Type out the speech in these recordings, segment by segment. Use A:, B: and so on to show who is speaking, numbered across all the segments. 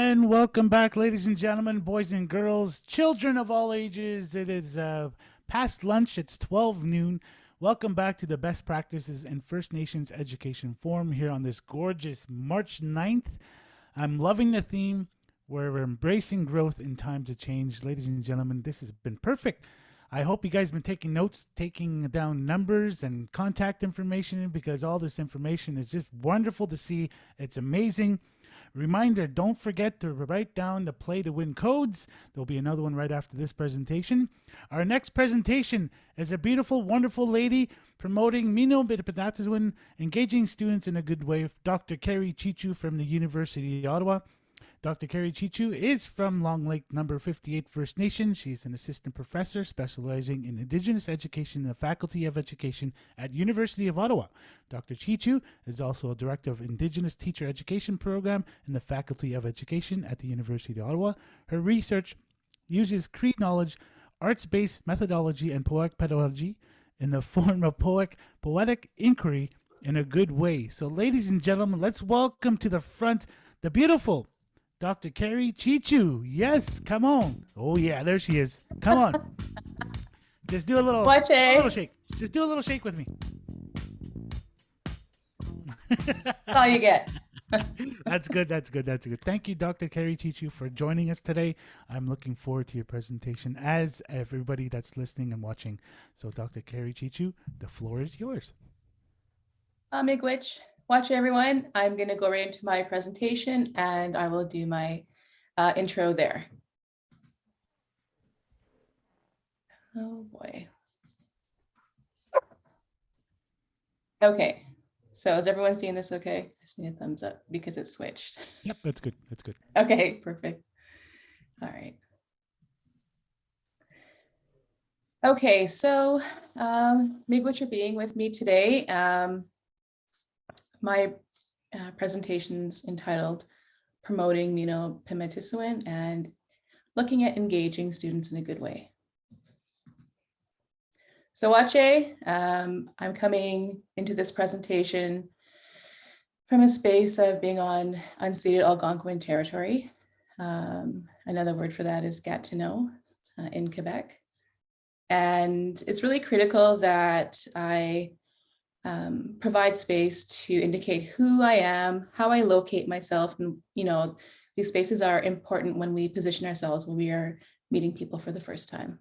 A: And welcome back, ladies and gentlemen, boys and girls, children of all ages. It is past lunch, it's 12 noon. Welcome back to the Best Practices in First Nations Education Forum here on this gorgeous March 9th. I'm loving the theme where we're embracing growth in times of change. Ladies and gentlemen, this has been perfect. I hope you guys have been taking notes, taking down numbers and contact information because all this information is just wonderful to see. It's amazing. Reminder, don't forget to write down the play to win codes. There'll be another one right after this presentation. Our next presentation is a beautiful, wonderful lady promoting Mino-Pimatisiwin, engaging students in a good way, Dr. Carrie Chichu from the University of Ottawa. Dr. Carrie Chichu is from Long Lake number 58 First Nation. She's an assistant professor specializing in Indigenous education in the Faculty of Education at University of Ottawa. Dr. Chichu is also a director of Indigenous Teacher Education Program in the Faculty of Education at the University of Ottawa. Her research uses Cree knowledge, arts-based methodology, and poetic pedagogy in the form of poetic inquiry in a good way. So, ladies and gentlemen, let's welcome to the front the beautiful Dr. Carrie Chichu. Yes, come on. Oh yeah, there she is. Come on. Just do a little shake. Just do a little shake with me.
B: That's all you get.
A: That's good. Thank you, Dr. Carrie Chichu, for joining us today. I'm looking forward to your presentation, as everybody that's listening and watching. So, Dr. Carrie Chichu, the floor is yours.
B: Miigwech. Watch everyone. I'm going to go right into my presentation and I will do my intro there. Oh boy. Okay. So is everyone seeing this okay? I just need a thumbs up because it switched.
A: Yep, that's good.
B: Okay, perfect. All right. Okay, so miigwech for being with me today. My presentation's entitled Promoting Mino-Pimatisiwin and Looking at Engaging Students in a Good Way. So Wache, I'm coming into this presentation from a space of being on unceded Algonquin territory. Another word for that is get to know in Quebec. And it's really critical that I provide space to indicate who I am, how I locate myself. And, these spaces are important when we position ourselves when we are meeting people for the first time.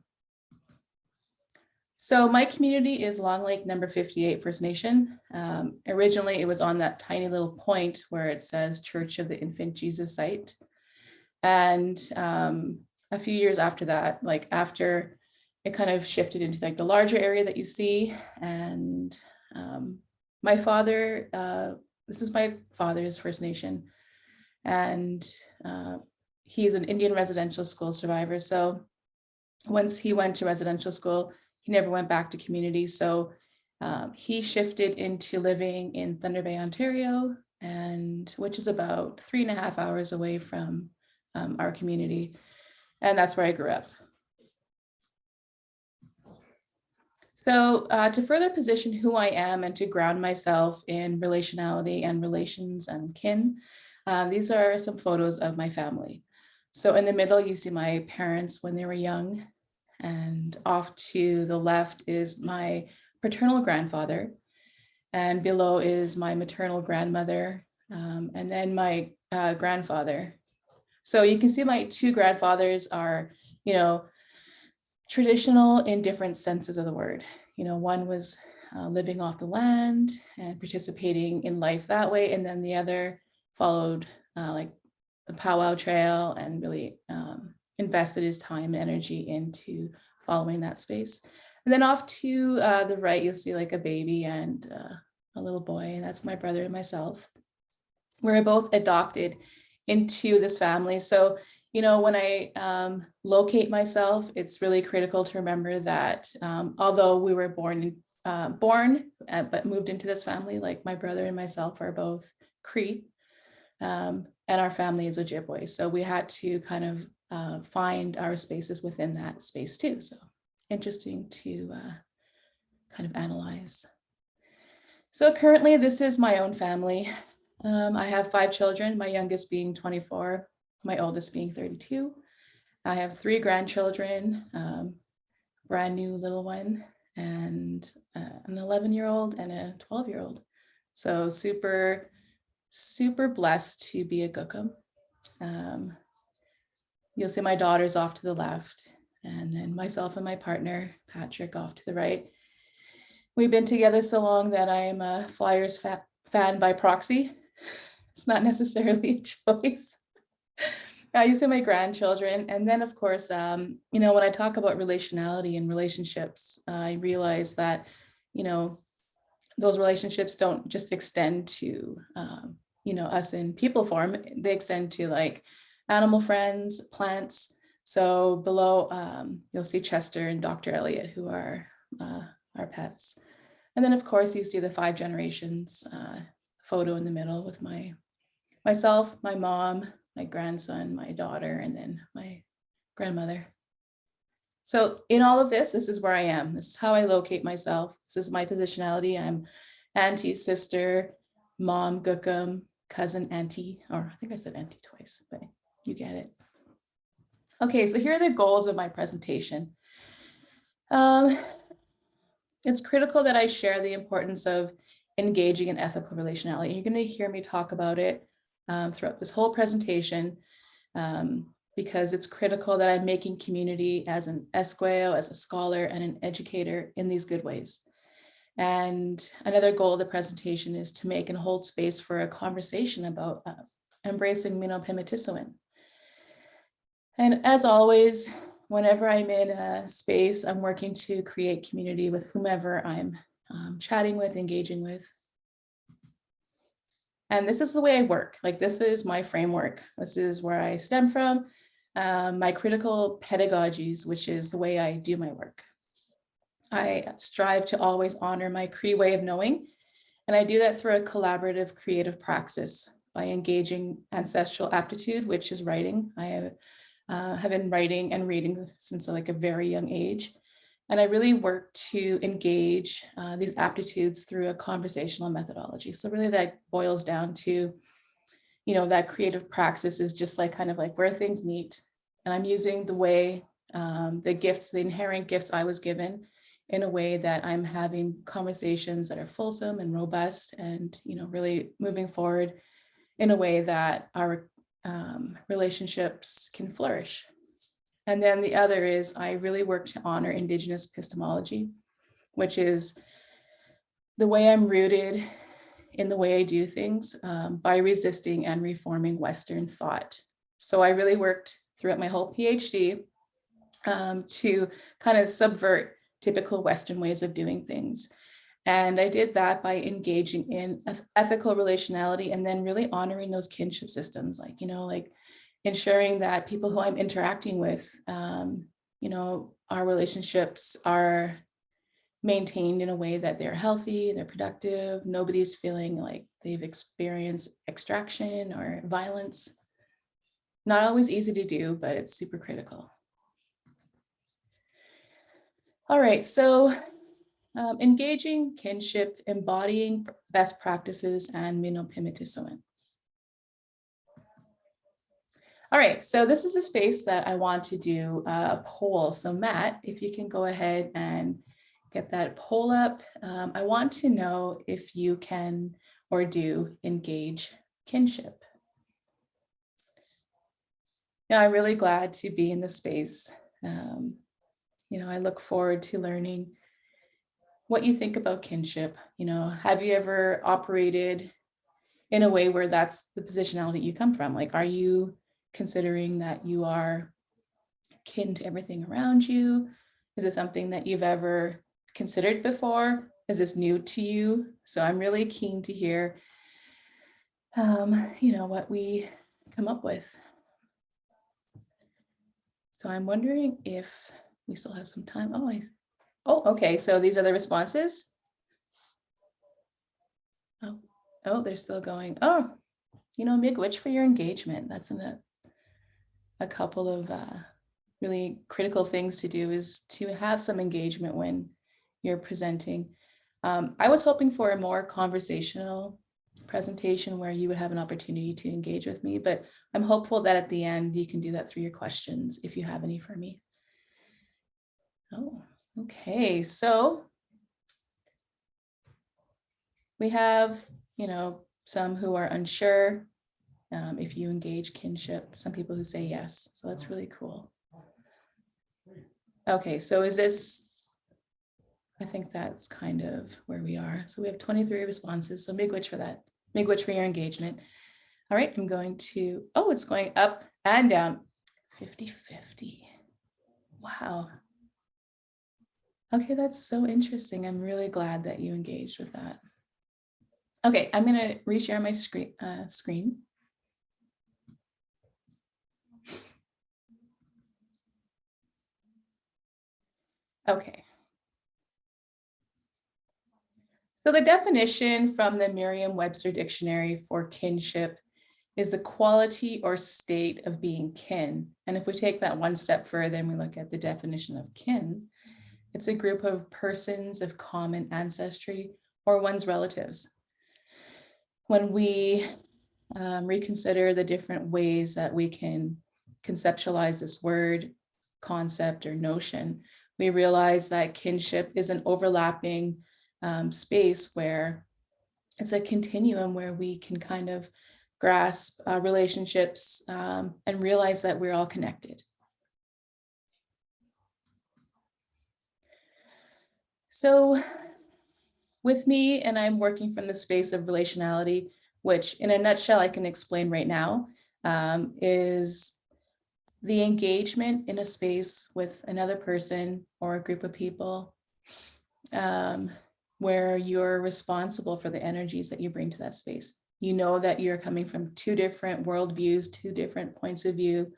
B: So my community is Long Lake number 58 First Nation. Originally, it was on that tiny little point where it says Church of the Infant Jesus site. And a few years after that, after it kind of shifted into the larger area that you see. And my father, this is my father's First Nation, and he's an Indian residential school survivor. So once he went to residential school, he never went back to community. So he shifted into living in Thunder Bay, Ontario, and which is about 3.5 hours away from our community. And that's where I grew up. So to further position who I am and to ground myself in relationality and relations and kin, these are some photos of my family. So in the middle, you see my parents when they were young, and off to the left is my paternal grandfather, and below is my maternal grandmother, and then my grandfather. So you can see my two grandfathers are, traditional in different senses of the word. One was living off the land and participating in life that way. And then the other followed like the powwow trail and really invested his time and energy into following that space. And then off to the right, you'll see like a baby and a little boy, and that's my brother and myself. We're both adopted into this family. So when I locate myself, it's really critical to remember that although we were born but moved into this family, like my brother and myself are both Cree, and our family is Ojibwe. So we had to kind of find our spaces within that space too. So interesting to kind of analyze. So currently, this is my own family. I have 5 children, my youngest being 24. my oldest being 32. I have 3 grandchildren, brand new little one, and an 11-year-old and a 12-year-old. So super, super blessed to be a Gookum. Um, you'll see my daughters off to the left, and then myself and my partner, Patrick, off to the right. We've been together so long that I am a Flyers fan by proxy. It's not necessarily a choice. You see my grandchildren. And then, of course, when I talk about relationality and relationships, I realize that, those relationships don't just extend to, us in people form. They extend to like animal friends, plants. So below, you'll see Chester and Dr. Elliot, who are our pets. And then, of course, you see the 5 generations photo in the middle with myself, my mom, my grandson, my daughter, and then my grandmother. So in all of this, this is where I am. This is how I locate myself. This is my positionality. I'm auntie, sister, mom, Gookum, cousin, auntie, or I think I said auntie twice, but you get it. Okay, so here are the goals of my presentation. It's critical that I share the importance of engaging in ethical relationality. You're going to hear me talk about it throughout this whole presentation because it's critical that I'm making community as an esqueo, as a scholar, and an educator in these good ways. And another goal of the presentation is to make and hold space for a conversation about embracing Mino-Pimatisiwin. And as always, whenever I'm in a space, I'm working to create community with whomever I'm chatting with, engaging with. And this is the way I work. Like, this is my framework. This is where I stem from, my critical pedagogies, which is the way I do my work. I strive to always honor my Cree way of knowing, and I do that through a collaborative creative praxis by engaging ancestral aptitude, which is writing. I have been writing and reading since like a very young age. And I really work to engage these aptitudes through a conversational methodology. So really that boils down to, that creative praxis is just like kind of like where things meet. And I'm using the way, the inherent gifts I was given in a way that I'm having conversations that are fulsome and robust and, really moving forward in a way that our relationships can flourish. And then the other is I really work to honor Indigenous epistemology, which is the way I'm rooted in the way I do things by resisting and reforming Western thought. So I really worked throughout my whole PhD to kind of subvert typical Western ways of doing things. And I did that by engaging in ethical relationality and then really honoring those kinship systems, like ensuring that people who I'm interacting with, our relationships are maintained in a way that they're healthy, they're productive, nobody's feeling like they've experienced extraction or violence. Not always easy to do, but it's super critical. All right, so engaging kinship, embodying best practices, and Mino-Pimatisiwin. All right, so this is a space that I want to do a poll. So Matt, if you can go ahead and get that poll up. I want to know if you can or do engage kinship. I'm really glad to be in this space. I look forward to learning what you think about kinship. Have you ever operated in a way where that's the positionality you come from? Like, are you considering that you are kin to everything around you? Is it something that you've ever considered before? Is this new to you? So I'm really keen to hear, what we come up with. So I'm wondering if we still have some time. Okay. So these are the responses. Oh, they're still going. Oh, miigwech for your engagement. That's a couple of really critical things to do is to have some engagement when you're presenting. I was hoping for a more conversational presentation where you would have an opportunity to engage with me, but I'm hopeful that at the end you can do that through your questions if you have any for me. Oh, okay. So we have, some who are unsure if you engage kinship, some people who say yes. So that's really cool. Okay, so I think that's kind of where we are. So we have 23 responses. So miigwech for that. Miigwech for your engagement. All right, I'm going to, it's going up and down. 50-50. Wow. Okay, that's so interesting. I'm really glad that you engaged with that. Okay, I'm going to reshare my screen. Okay. So the definition from the Merriam-Webster dictionary for kinship is the quality or state of being kin. And if we take that one step further and we look at the definition of kin, it's a group of persons of common ancestry or one's relatives. When we reconsider the different ways that we can conceptualize this word, concept, or notion, we realize that kinship is an overlapping space where it's a continuum where we can kind of grasp relationships and realize that we're all connected. So with me, and I'm working from the space of relationality, which in a nutshell I can explain right now, is the engagement in a space with another person or a group of people where you're responsible for the energies that you bring to that space. You know that you're coming from two different worldviews, two different points of view,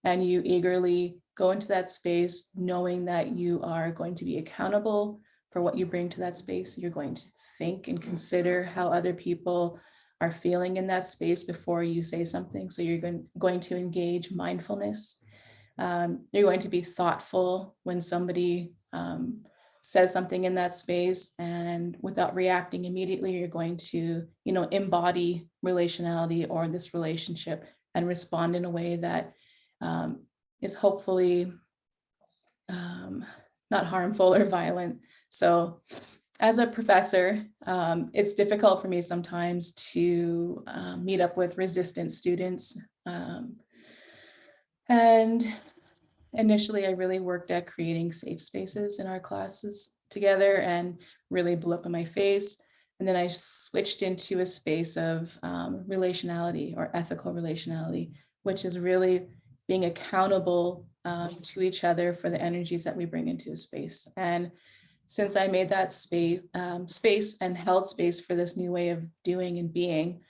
B: and you eagerly go into that space knowing that you are going to be accountable for what you bring to that space. You're going to think and consider how other people are feeling in that space before you say something. So you're going to engage mindfulness. You're going to be thoughtful when somebody says something in that space, and without reacting immediately, you're going to, embody relationality or this relationship and respond in a way that is hopefully not harmful or violent. So as a professor, it's difficult for me sometimes to meet up with resistant students. And initially, I really worked at creating safe spaces in our classes together and really blew up in my face. And then I switched into a space of relationality or ethical relationality, which is really being accountable to each other for the energies that we bring into a space. And since I made that space and held space for this new way of doing and being,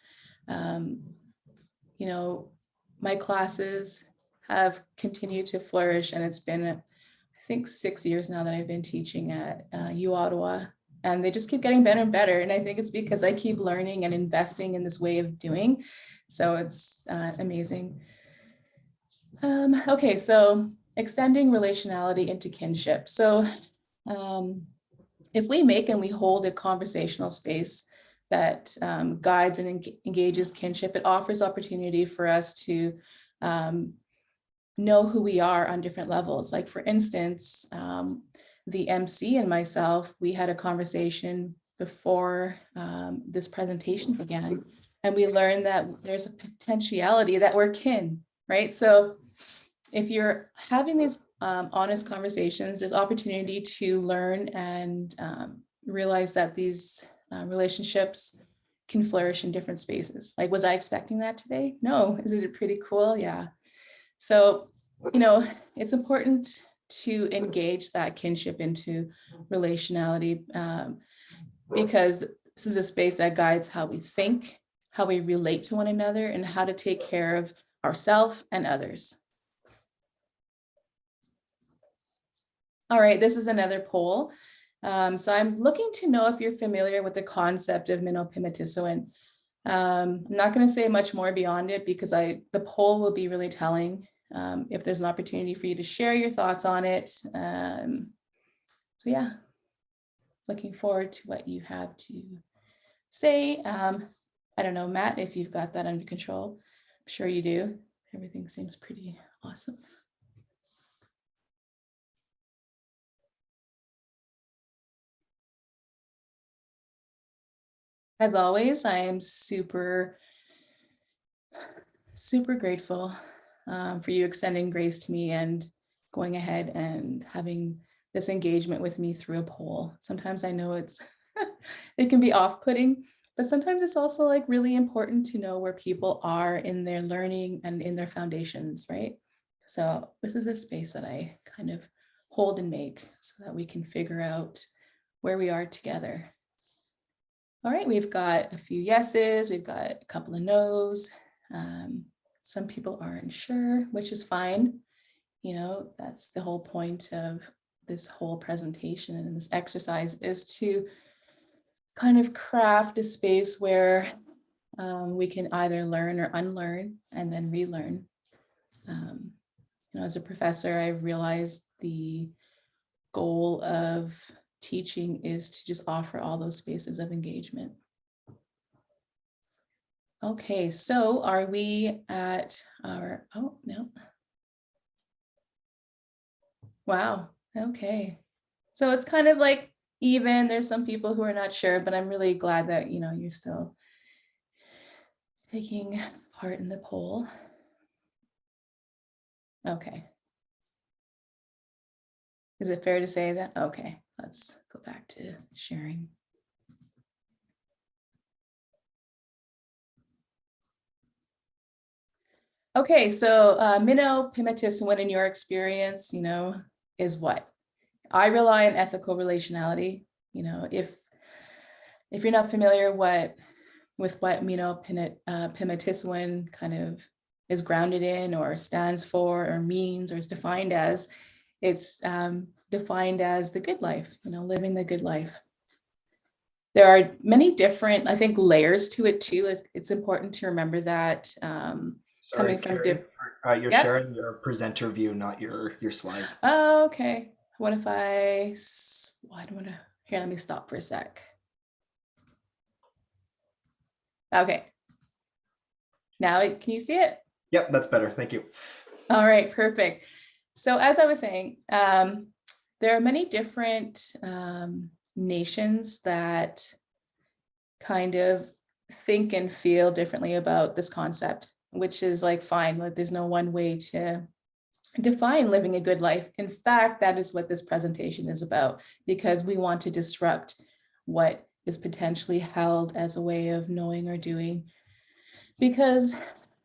B: my classes have continued to flourish, and it's been, I think, 6 years now that I've been teaching at U Ottawa, and they just keep getting better and better. And I think it's because I keep learning and investing in this way of doing. So it's amazing. Okay, so extending relationality into kinship. So if we make and we hold a conversational space that guides and engages kinship, it offers opportunity for us to know who we are on different levels. Like, for instance, the MC and myself, we had a conversation before this presentation began, and we learned that there's a potentiality that we're kin, right? So if you're having these honest conversations, there's opportunity to learn and realize that these relationships can flourish in different spaces. Like, was I expecting that today? No. Is it pretty cool? Yeah. So, it's important to engage that kinship into relationality because this is a space that guides how we think, how we relate to one another, and how to take care of ourselves and others. All right, this is another poll. So I'm looking to know if you're familiar with the concept of Mino-Pimatisiwin. I'm not going to say much more beyond it because the poll will be really telling if there's an opportunity for you to share your thoughts on it. So yeah, looking forward to what you have to say. I don't know, Matt, if you've got that under control. I'm sure you do. Everything seems pretty awesome. As always, I am super grateful for you extending grace to me and going ahead and having this engagement with me through a poll. Sometimes I know it's it can be off-putting, but sometimes it's also like really important to know where people are in their learning and in their foundations, right? So this is a space that I kind of hold and make so that we can figure out where we are together. All right, we've got a few yeses, we've got a couple of no's. Some people aren't sure, which is fine. You know, that's the whole point of this whole presentation and this exercise, is to kind of craft a space where we can either learn or unlearn and then relearn. You know, as a professor, I realized the goal of teaching is to just offer all those spaces of engagement. Okay, so are we at our, oh, no. Wow, okay. So it's kind of like even, there's some people who are not sure, but I'm really glad that, you know, you're still taking part in the poll. Okay. Is it fair to say that? Okay, let's go back to sharing. Okay, so Mino-Pimatisiwin, in your experience, you know, is what? I rely on ethical relationality. You know, if you're not familiar with what Mino-Pimatisiwin kind of is grounded in or stands for or means or is defined as, it's defined as the good life, you know, living the good life. There are many different, I think, layers to it too. It's important to remember that
C: Sorry,
B: coming from
C: Carrie. You're
B: Yep.
C: sharing your presenter view, not your slides.
B: Oh, okay. What if I, I don't want to, here, let me stop for a sec. Okay. Now, can you see it?
C: Yep, that's better. Thank you.
B: All right, perfect. So as I was saying, there are many different nations that kind of think and feel differently about this concept, which is like fine. Like there's no one way to define living a good life. In fact, that is what this presentation is about, because we want to disrupt what is potentially held as a way of knowing or doing. Because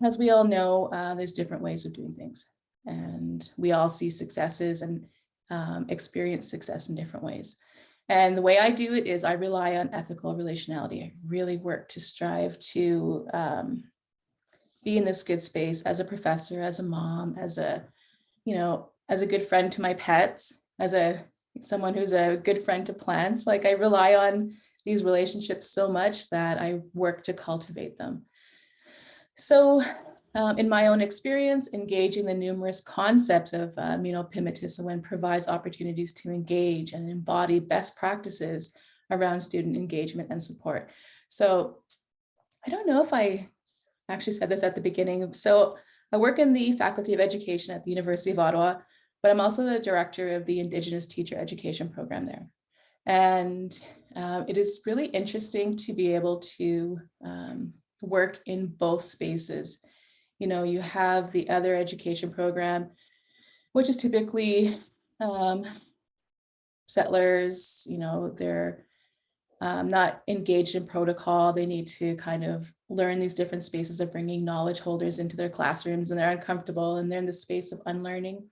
B: as we all know, there's different ways of doing things. And we all see successes and experience success in different ways. And the way I do it is I rely on ethical relationality. I really work to strive to be in this good space as a professor, as a mom, as a, you know, as a good friend to my pets, as someone who's a good friend to plants. Like I rely on these relationships so much that I work to cultivate them. So in my own experience, engaging the numerous concepts of Mino-Pimatisiwin provides opportunities to engage and embody best practices around student engagement and support. So I don't know if I actually said this at the beginning. So I work in the Faculty of Education at the University of Ottawa, but I'm also the director of the Indigenous Teacher Education program there. And it is really interesting to be able to work in both spaces. You know, you have the other education program, which is typically settlers, you know, they're not engaged in protocol. They need to kind of learn these different spaces of bringing knowledge holders into their classrooms, and they're uncomfortable and they're in the space of unlearning.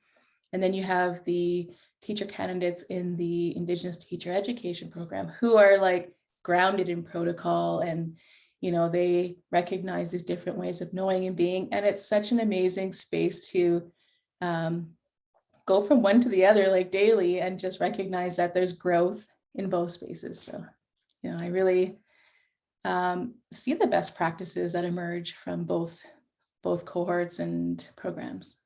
B: And then you have the teacher candidates in the Indigenous Teacher Education program who are like grounded in protocol, and you know, they recognize these different ways of knowing and being. And it's such an amazing space to go from one to the other like daily and just recognize that there's growth in both spaces. So, you know, I really see the best practices that emerge from both cohorts and programs.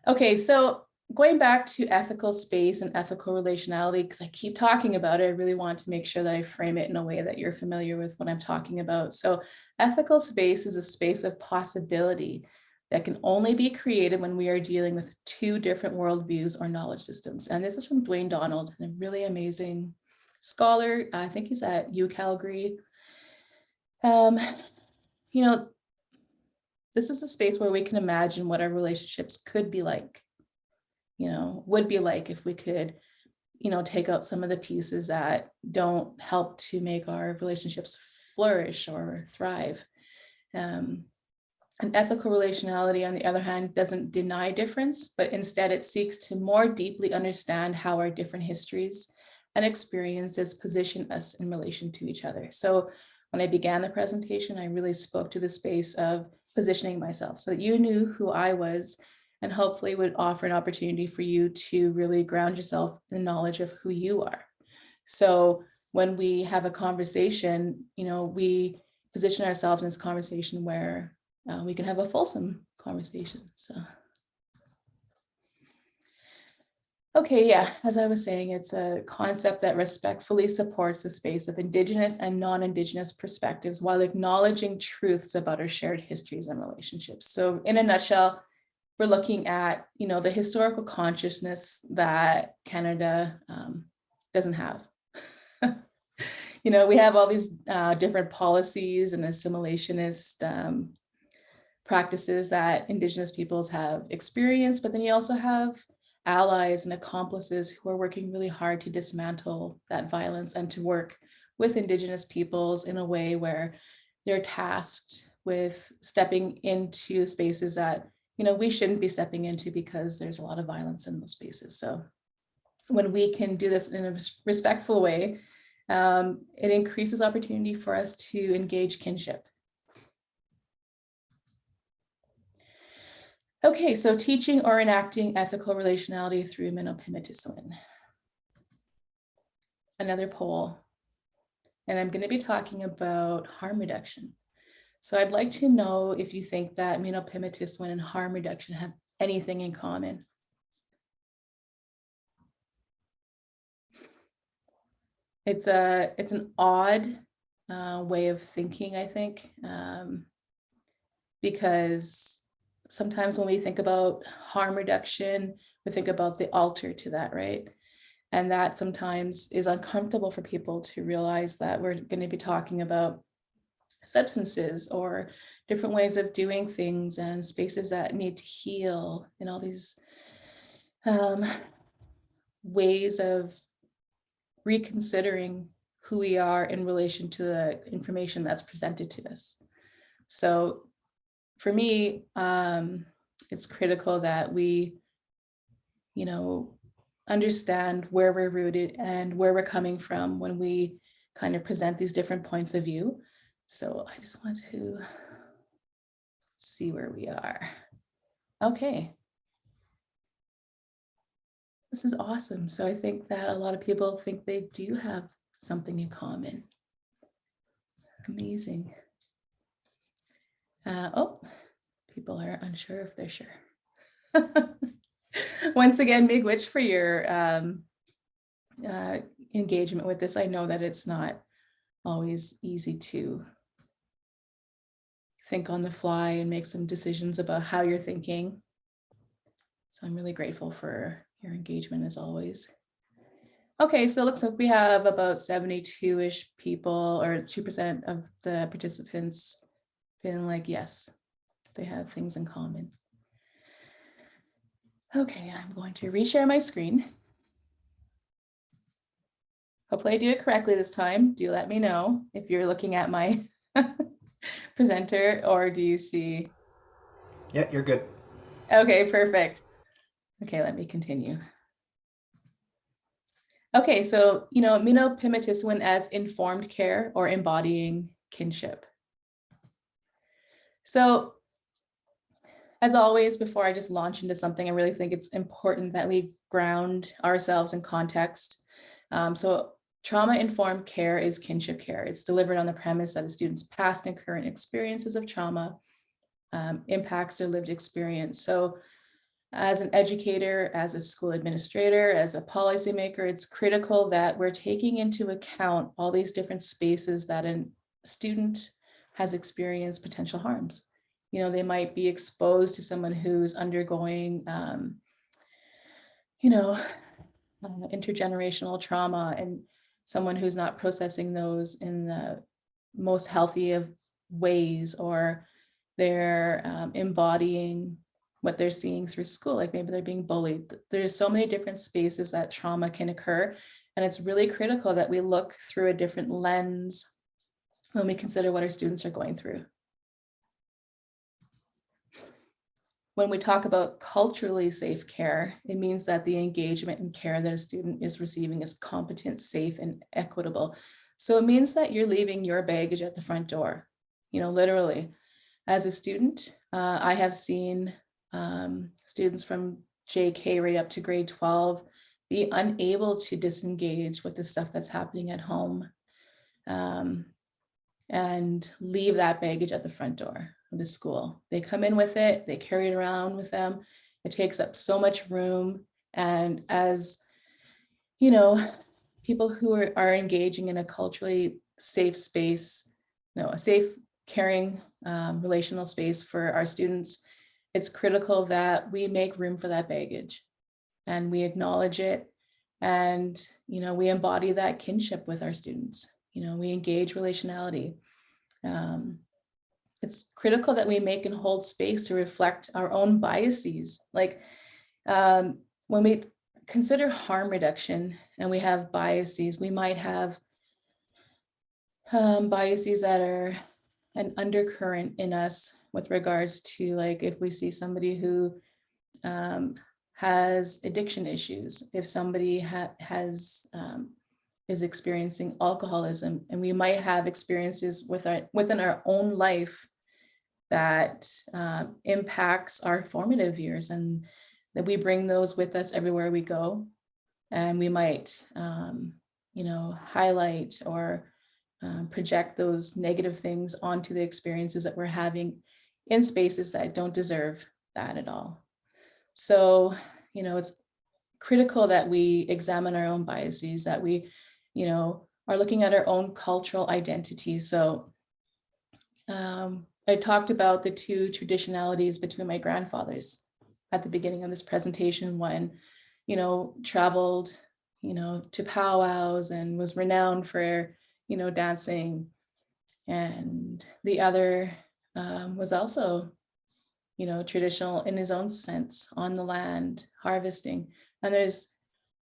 B: Okay, so going back to ethical space and ethical relationality, because I keep talking about it, I really want to make sure that I frame it in a way that you're familiar with what I'm talking about. So ethical space is a space of possibility that can only be created when we are dealing with two different worldviews or knowledge systems. And this is from Dwayne Donald, a really amazing scholar. I think he's at UCalgary. You know, this is a space where we can imagine what our relationships could be like, would be like if we could, take out some of the pieces that don't help to make our relationships flourish or thrive. An ethical relationality, on the other hand, doesn't deny difference, but instead it seeks to more deeply understand how our different histories and experiences position us in relation to each other. So when I began the presentation, I really spoke to the space of positioning myself so that you knew who I was, and hopefully would offer an opportunity for you to really ground yourself in the knowledge of who you are. So when we have a conversation, we position ourselves in this conversation where we can have a fulsome conversation. So, okay, yeah, as I was saying, it's a concept that respectfully supports the space of Indigenous and non-Indigenous perspectives while acknowledging truths about our shared histories and relationships. So in a nutshell, we're looking at, the historical consciousness that Canada doesn't have. We have all these different policies and assimilationist practices that Indigenous peoples have experienced, but then you also have allies and accomplices who are working really hard to dismantle that violence and to work with Indigenous peoples in a way where they're tasked with stepping into spaces that, we shouldn't be stepping into because there's a lot of violence in those spaces. So when we can do this in a respectful way, it increases opportunity for us to engage kinship. Okay, so teaching or enacting ethical relationality through Mino-Pimatisiwin. Another poll. And I'm going to be talking about harm reduction. So I'd like to know if you think that Mino-Pimatisiwin and harm reduction have anything in common. It's an odd way of thinking, I think, because sometimes when we think about harm reduction, we think about the alter to that, right? And that sometimes is uncomfortable for people to realize that we're going to be talking about substances or different ways of doing things and spaces that need to heal, and all these ways of reconsidering who we are in relation to the information that's presented to us. So for me, it's critical that we, understand where we're rooted and where we're coming from when we kind of present these different points of view. So I just want to see where we are. Okay. This is awesome. So I think that a lot of people think they do have something in common. Amazing. Oh, people are unsure if they're sure. Once again, miigwech for your engagement with this. I know that it's not always easy to think on the fly and make some decisions about how you're thinking. So I'm really grateful for your engagement as always. Okay, so it looks like we have about 72-ish people, or 2% of the participants feeling like, yes, they have things in common. Okay, I'm going to reshare my screen. Hopefully I do it correctly this time. Do let me know if you're looking at my presenter, or do you see?
C: Yeah, you're good.
B: Okay, perfect. Okay, let me continue. Okay, so, Mino-Pimatisiwin as informed care or embodying kinship. So as always, before I just launch into something, I really think it's important that we ground ourselves in context. So trauma-informed care is kinship care. It's delivered on the premise that a student's past and current experiences of trauma impacts their lived experience. So As an educator, as a school administrator, as a policymaker, it's critical that we're taking into account all these different spaces that a student has experienced potential harms. They might be exposed to someone who's undergoing, intergenerational trauma, and someone who's not processing those in the most healthy of ways, or they're embodying what they're seeing through school, like maybe they're being bullied. There's so many different spaces that trauma can occur, and it's really critical that we look through a different lens when we consider what our students are going through. When we talk about culturally safe care, it means that the engagement and care that a student is receiving is competent, safe, and equitable. So it means that you're leaving your baggage at the front door, literally. As a student, I have seen students from JK right up to grade 12 be unable to disengage with the stuff that's happening at home, and leave that baggage at the front door of the school. They come in with it, they carry it around with them. It takes up so much room. And as people who are engaging in a culturally safe space, a safe, caring, relational space for our students, it's critical that we make room for that baggage and we acknowledge it. And, we embody that kinship with our students. We engage relationality. It's critical that we make and hold space to reflect our own biases. Like when we consider harm reduction and we have biases, we might have biases that are an undercurrent in us with regards to, like, if we see somebody who has addiction issues, if somebody is experiencing alcoholism, and we might have experiences within our own life that impacts our formative years, and that we bring those with us everywhere we go. And we might, highlight or project those negative things onto the experiences that we're having in spaces that don't deserve that at all. So, it's critical that we examine our own biases, that we, are looking at our own cultural identity. So I talked about the two traditionalities between my grandfathers at the beginning of this presentation. One, traveled, to powwows and was renowned for, dancing. And the other was also, traditional in his own sense, on the land, harvesting. And there's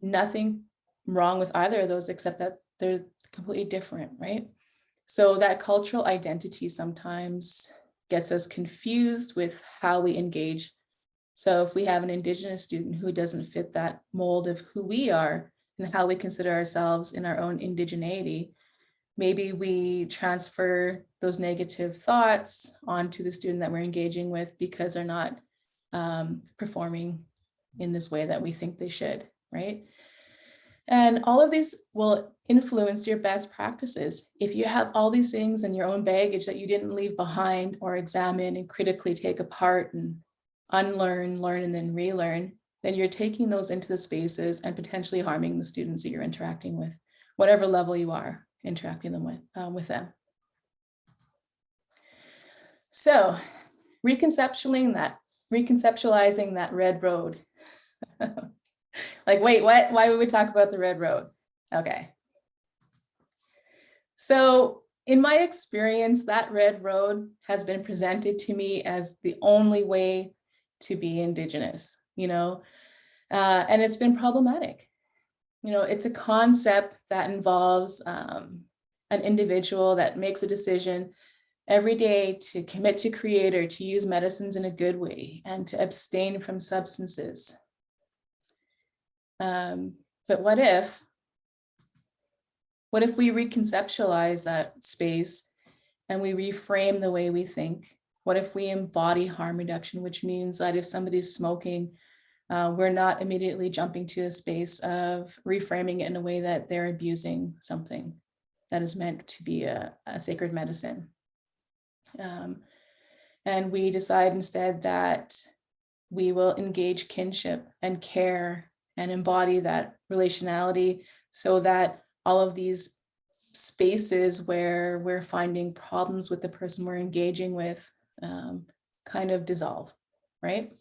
B: nothing wrong with either of those, except that they're completely different, right? So that cultural identity sometimes gets us confused with how we engage. So if we have an Indigenous student who doesn't fit that mold of who we are and how we consider ourselves in our own indigeneity, maybe we transfer those negative thoughts onto the student that we're engaging with because they're not performing in this way that we think they should, right? And all of these will influence your best practices. If you have all these things in your own baggage that you didn't leave behind or examine and critically take apart and unlearn, learn, and then relearn, then you're taking those into the spaces and potentially harming the students that you're interacting with, whatever level you are interacting them with them. So reconceptualizing that red road. Like, wait, what? Why would we talk about the red road? Okay. So in my experience, that red road has been presented to me as the only way to be Indigenous, and it's been problematic. It's a concept that involves an individual that makes a decision every day to commit to Creator, to use medicines in a good way, and to abstain from substances. But what if we reconceptualize that space and we reframe the way we think? What if we embody harm reduction, which means that if somebody's smoking, we're not immediately jumping to a space of reframing it in a way that they're abusing something that is meant to be a sacred medicine. And we decide instead that we will engage kinship and care and embody that relationality so that all of these spaces where we're finding problems with the person we're engaging with kind of dissolve, right?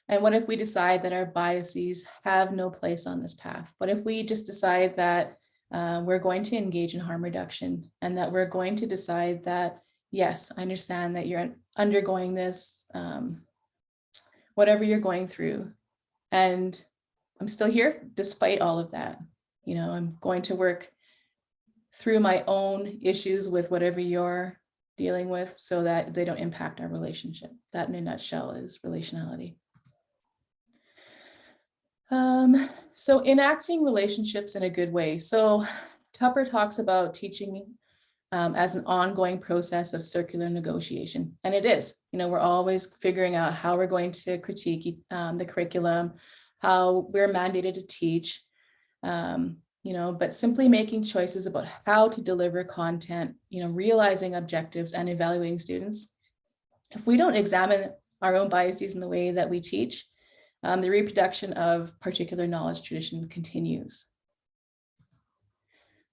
B: And what if we decide that our biases have no place on this path? What if we just decide that we're going to engage in harm reduction and that we're going to decide that, yes, I understand that you're undergoing this, whatever you're going through. And I'm still here despite all of that. You know, I'm going to work through my own issues with whatever you're dealing with so that they don't impact our relationship. That in a nutshell is relationality. So enacting relationships in a good way. So Tupper talks about teaching as an ongoing process of circular negotiation. And it is, you know, we're always figuring out how we're going to critique the curriculum, how we're mandated to teach, you know, but simply making choices about how to deliver content, you know, realizing objectives and evaluating students. If we don't examine our own biases in the way that we teach, the reproduction of particular knowledge tradition continues.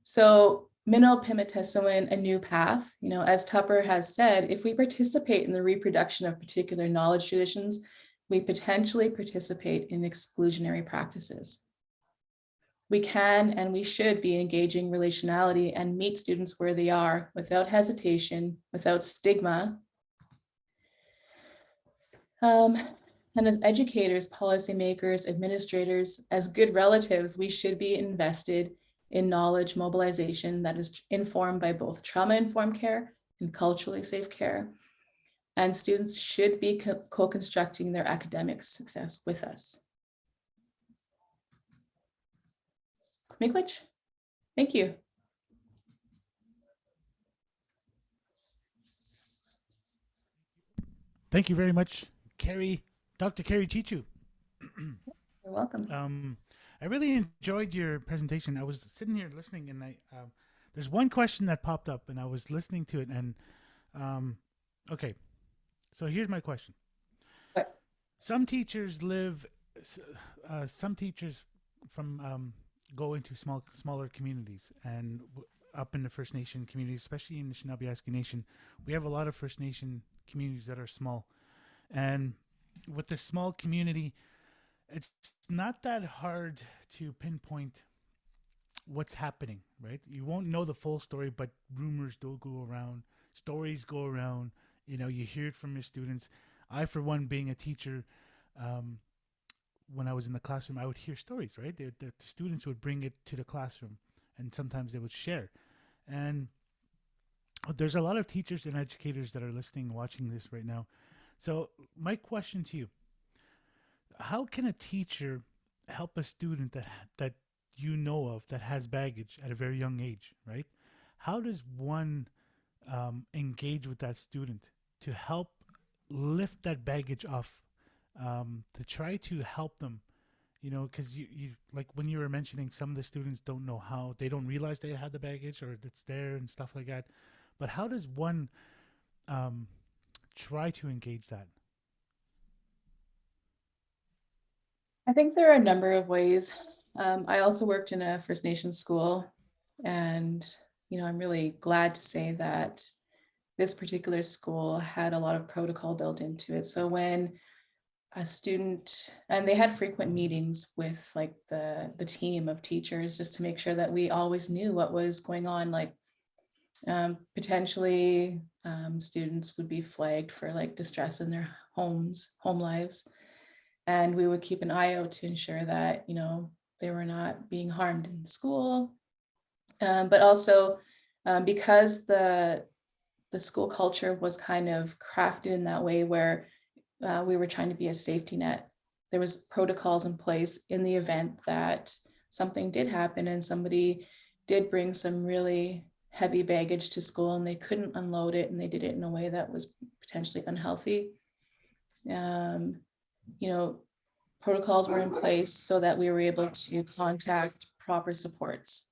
B: So Mino-Pimatisiwin, a new path, you know, as Tupper has said, if we participate in the reproduction of particular knowledge traditions, we potentially participate in exclusionary practices. We can and we should be engaging relationality and meet students where they are without hesitation, without stigma. And as educators, policymakers, administrators, as good relatives, we should be invested in knowledge mobilization that is informed by both trauma-informed care and culturally safe care. And students should be co-constructing their academic success with us. Miigwech, thank you.
A: Thank you very much, Dr. Carrie Chichu.
B: You're welcome.
A: I really enjoyed your presentation. I was sitting here listening, and there's one question that popped up, and I was listening to it, and okay, so here's my question.
B: But
A: Some teachers live, some teachers from go into smaller communities and up in the First Nation communities, especially in the Shinaabiaski Nation. We have a lot of First Nation communities that are small, and with the small community, it's not that hard to pinpoint what's happening, right? You won't know the full story, but rumors do go around, stories go around. You know, you hear it from your students. I, for one, being a teacher, um, when I was in the classroom, I would hear stories, right? The students would bring it to the classroom, and sometimes they would share. And there's a lot of teachers and educators that are listening, watching this right now. So, my question to you: how can a teacher help a student that you know of that has baggage at a very young age, right? How does one engage with that student to help lift that baggage off, to try to help them, you know, because you like when you were mentioning some of the students don't know how, they don't realize they had the baggage or it's there and stuff like that. But how does one um, try to engage that?
B: I think there are a number of ways. I also worked in a First Nations school, and you know, I'm really glad to say that this particular school had a lot of protocol built into it. So when a student, and they had frequent meetings with like the team of teachers just to make sure that we always knew what was going on. Like potentially students would be flagged for like distress in their home lives, and we would keep an eye out to ensure that, you know, they were not being harmed in school. But also because the school culture was kind of crafted in that way where we were trying to be a safety net. There was protocols in place in the event that something did happen and somebody did bring some really heavy baggage to school and they couldn't unload it and they did it in a way that was potentially unhealthy. You know, protocols were in place so that we were able to contact proper supports.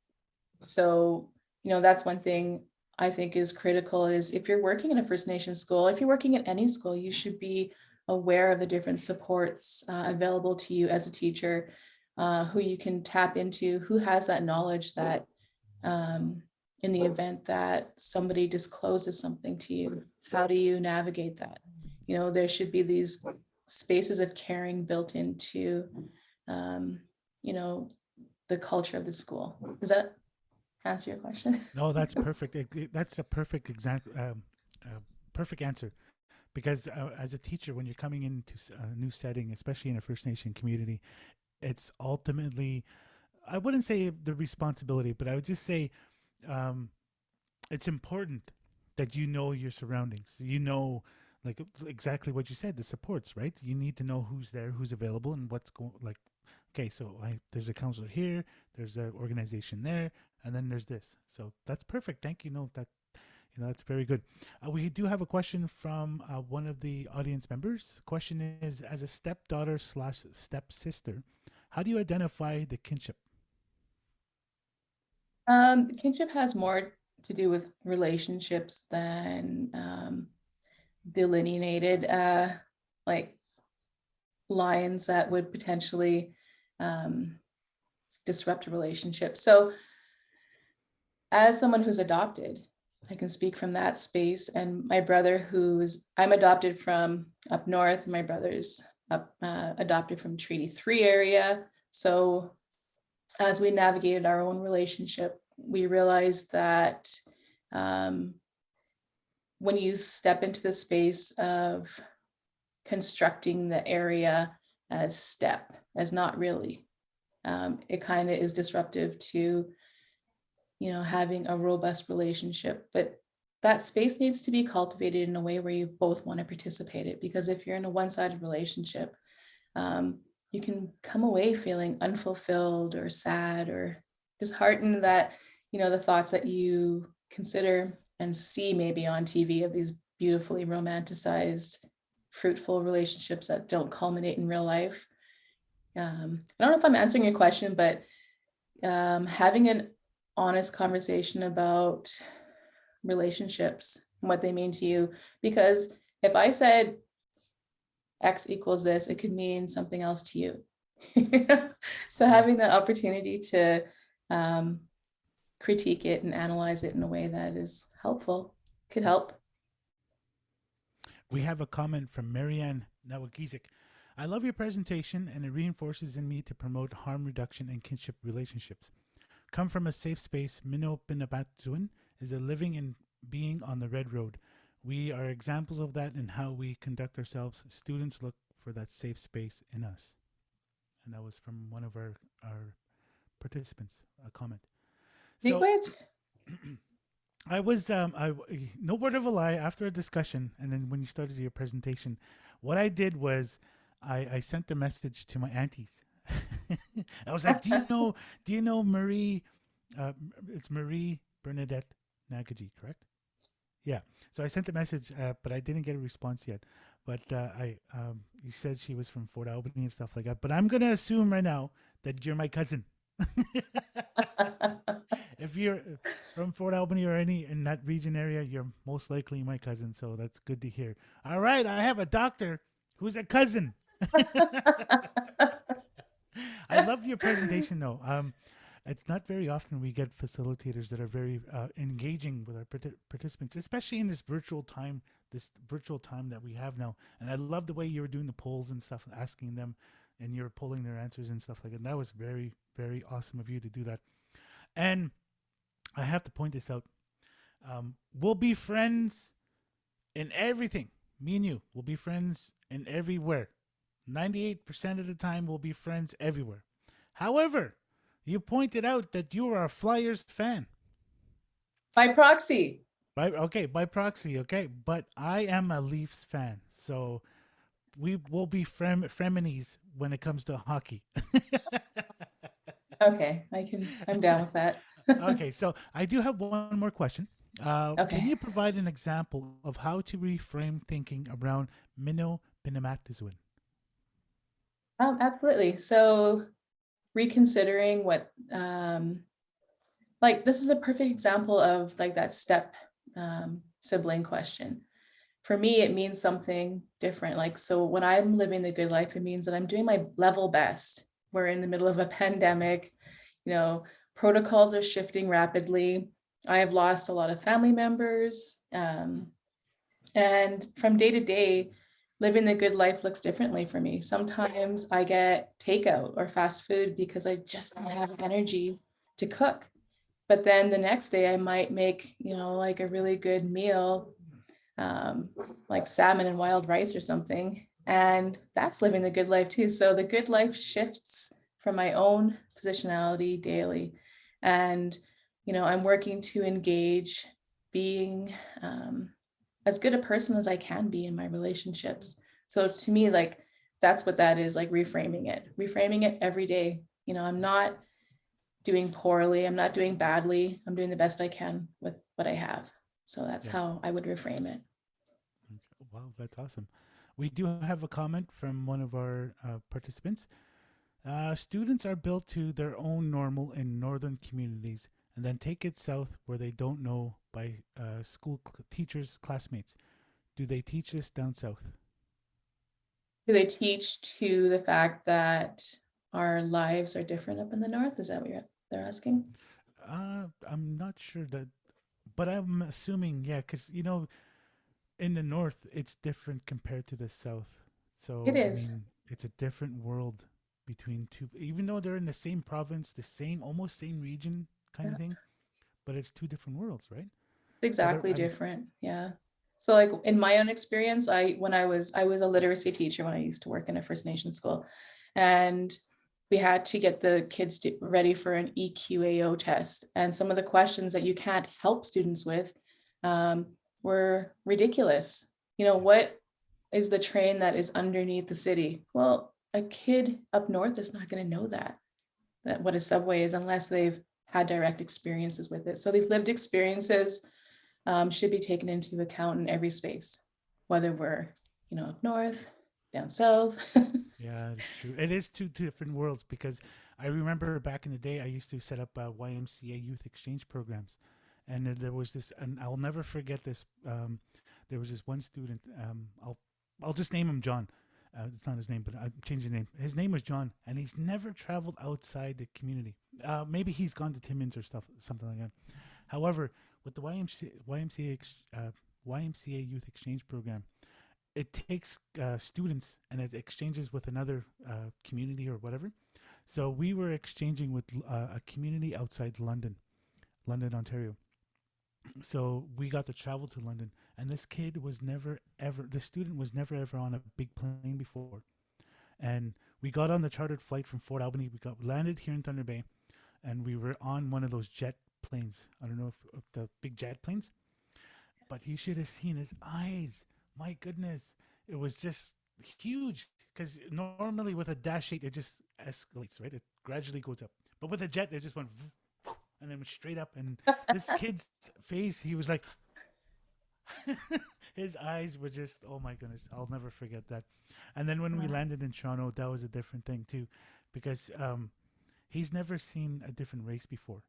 B: So, you know, that's one thing I think is critical is if you're working in a First Nation school, if you're working at any school, you should be aware of the different supports available to you as a teacher, who you can tap into, who has that knowledge that in the event that somebody discloses something to you, how do you navigate that? There should be these spaces of caring built into, um, you know, the culture of the school. Does that answer your question?
A: No, that's perfect. That's a perfect example. Perfect answer. Because as a teacher, when you're coming into a new setting, especially in a First Nation community, it's ultimately, I wouldn't say the responsibility, but I would just say um, it's important that you know your surroundings. You know, like exactly what you said, the supports, right? You need to know who's there, who's available, and what's going. Like, okay, so there's a counselor here, there's an organization there, and then there's this. So that's perfect. Thank you. No, that that's very good. We do have a question from one of the audience members. Question is: as a stepdaughter/stepsister, how do you identify the kinship?
B: Kinship has more to do with relationships than delineated like lines that would potentially um, disrupt a relationship. So, as someone who's adopted, I can speak from that space. And my brother, I'm adopted from up north, my brother's adopted from Treaty 3 area. So, as we navigated our own relationship, we realized that um, when you step into the space of constructing the area as not really, it kind of is disruptive to having a robust relationship. But that space needs to be cultivated in a way where you both want to participate it, because if you're in a one-sided relationship, you can come away feeling unfulfilled or sad or disheartened that the thoughts that you consider and see maybe on TV of these beautifully romanticized fruitful relationships that don't culminate in real life. I don't know if I'm answering your question, but having an honest conversation about relationships and what they mean to you, because if I said X equals this, it could mean something else to you. So
A: Yeah.
B: having that opportunity to um, critique it and analyze it in a way that is helpful could help.
A: We have a comment from Marianne Nawagizik. I love your presentation and it reinforces in me to promote harm reduction and kinship relationships. Come from a safe space, Mino-Pimatisiwin is a living and being on the red road. We are examples of that in how we conduct ourselves. Students look for that safe space in us. And that was from one of our participants, a comment.
B: Speak
A: So
B: with.
A: I was no word of a lie after a discussion, and then when you started your presentation, what I did was I sent a message to my aunties. I was like, do you know Marie? It's Marie Bernadette Nagaji, correct? Yeah. So I sent a message, but I didn't get a response yet. But you said she was from Fort Albany and stuff like that. But I'm gonna assume right now that you're my cousin. If you're from Fort Albany or any in that region area, you're most likely my cousin. So that's good to hear. All right, I have a doctor who's a cousin. I love your presentation though. It's not very often we get facilitators that are very engaging with our participants, especially in this virtual time that we have now. And I love the way you were doing the polls and stuff, asking them, and you're pulling their answers and stuff like that. And that was very, very awesome of you to do that. And I have to point this out. We'll be friends in everything. Me and you will be friends in everywhere. 98% of the time, we'll be friends everywhere. However, you pointed out that you are a Flyers fan.
B: By proxy.
A: By proxy, okay. But I am a Leafs fan, so we will be frenemies when it comes to hockey.
B: Okay, I'm down with that.
A: Okay, so I do have one more question. Can you
B: Okay.
A: provide an example of how to reframe thinking around Mino-Pimatisiwin?
B: Absolutely. So reconsidering what like this is a perfect example of like that step sibling question. for me, it means something different. Like, so when I'm living the good life, it means that I'm doing my level best. We're in the middle of a pandemic, you know, protocols are shifting rapidly. I have lost a lot of family members. And from day to day, living the good life looks differently for me. Sometimes I get takeout or fast food because I just don't have energy to cook. But then the next day I might make, like a really good meal, um, like salmon and wild rice or something. And that's living the good life too. So the good life shifts from my own positionality daily. And, I'm working to engage being as good a person as I can be in my relationships. So to me, like, that's what that is, like reframing it every day. I'm not doing poorly. I'm not doing badly. I'm doing the best I can with what I have. So that's
A: Yeah.
B: how I would reframe it.
A: Okay. Wow, that's awesome. We do have a comment from one of our participants. Students are built to their own normal in northern communities and then take it south where they don't know by teachers, classmates. Do they teach this down south?
B: Do they teach to the fact that our lives are different up in the north? Is that what they're asking?
A: I'm not sure that, but I'm assuming, yeah, because, in the north, it's different compared to the south.
B: It
A: So, I
B: is.
A: mean, it's a different world between two, even though they're in the same province, the same, almost same region kind
B: Yeah.
A: of thing, but it's two different worlds, right?
B: It's
A: So they're,
B: exactly different. Yeah. So like in my own experience, I was a literacy teacher when I used to work in a First Nation school. And we had to get the kids ready for an EQAO test. And some of the questions that you can't help students with um, were ridiculous.
A: yeah,
B: What is the train that is underneath the city? Well, a kid up north is not going to know that what a subway is unless they've had direct experiences with it. So these lived experiences should be taken into account in every space, whether we're, up north, down south.
A: yeah, it's true. It is two different worlds because I remember back in the day, I used to set up YMCA youth exchange programs, and there was this, and I'll never forget this. There was this one student. I'll just name him John. It's not his name, but I'm changing the name. His name was John, and he's never traveled outside the community. Maybe he's gone to Timmins or stuff, something like that. However, with the YMCA Youth Exchange Program, it takes students and it exchanges with another community or whatever. So we were exchanging with a community outside London, London, Ontario. So we got to travel to London, and this kid was never ever. The student was never ever on a big plane before, and we got on the chartered flight from Fort Albany. We got landed here in Thunder Bay, and we were on one of those jet planes. I don't know if the big jet planes, but you should have seen his eyes. My goodness, it was just huge. Because normally with a Dash 8, it just escalates, right? It gradually goes up. But with a jet, it just went and then went straight up. And this kid's face, he was like, his eyes were just, oh my goodness, I'll never forget that. And then when we
B: Wow.
A: landed in Toronto, that was a different thing too, because he's never seen a different race before.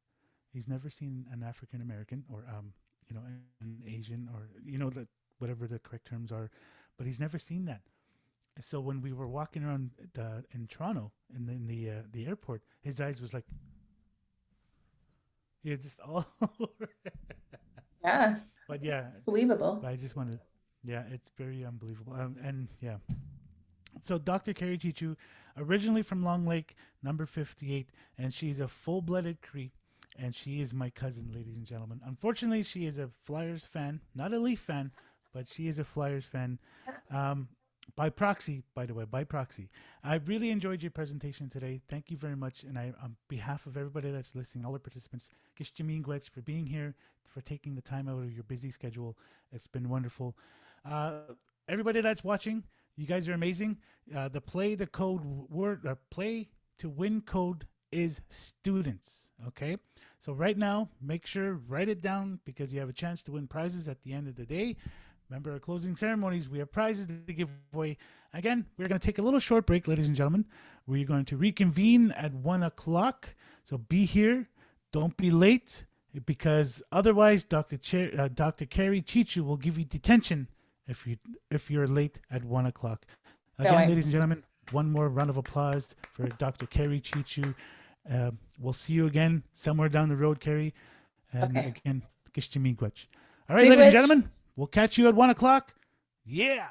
A: He's never seen an African American or an Asian or whatever the correct terms are, but he's never seen that. So when we were walking around in Toronto in the airport, his eyes was like yeah, just all over.
B: Yeah,
A: But yeah, but
B: believable.
A: I just wanted, yeah, it's very unbelievable. And yeah, so Dr. Carrie Chichu, originally from Long Lake, number 58, and she's a full-blooded Cree, and she is my cousin, ladies and gentlemen. Unfortunately, she is a Flyers fan, not a Leaf fan, but she is a Flyers fan. Um, by proxy, by the way, by proxy. I really enjoyed your presentation today. Thank you very much. And on behalf of everybody that's listening, all the participants, Gishjamingwech for being here, for taking the time out of your busy schedule. It's been wonderful. Everybody that's watching, you guys are amazing. The play to win code is students. Okay, so right now, make sure write it down because you have a chance to win prizes at the end of the day. Remember our closing ceremonies. We have prizes to give away. Again, we're going to take a little short break, ladies and gentlemen. We're going to reconvene at 1 o'clock. So be here. Don't be late because otherwise, Dr. Carrie Chichu will give you detention if you're late at 1 o'clock.
B: No,
A: Again, ladies and gentlemen, one more round of applause for Dr. Carrie Chichu. We'll see you again somewhere down the road, Carrie. And
B: Okay.
A: again, Kishti Miigwech. All right, ladies and
B: Miigwech.
A: gentlemen, we'll catch you at 1 o'clock. Yeah.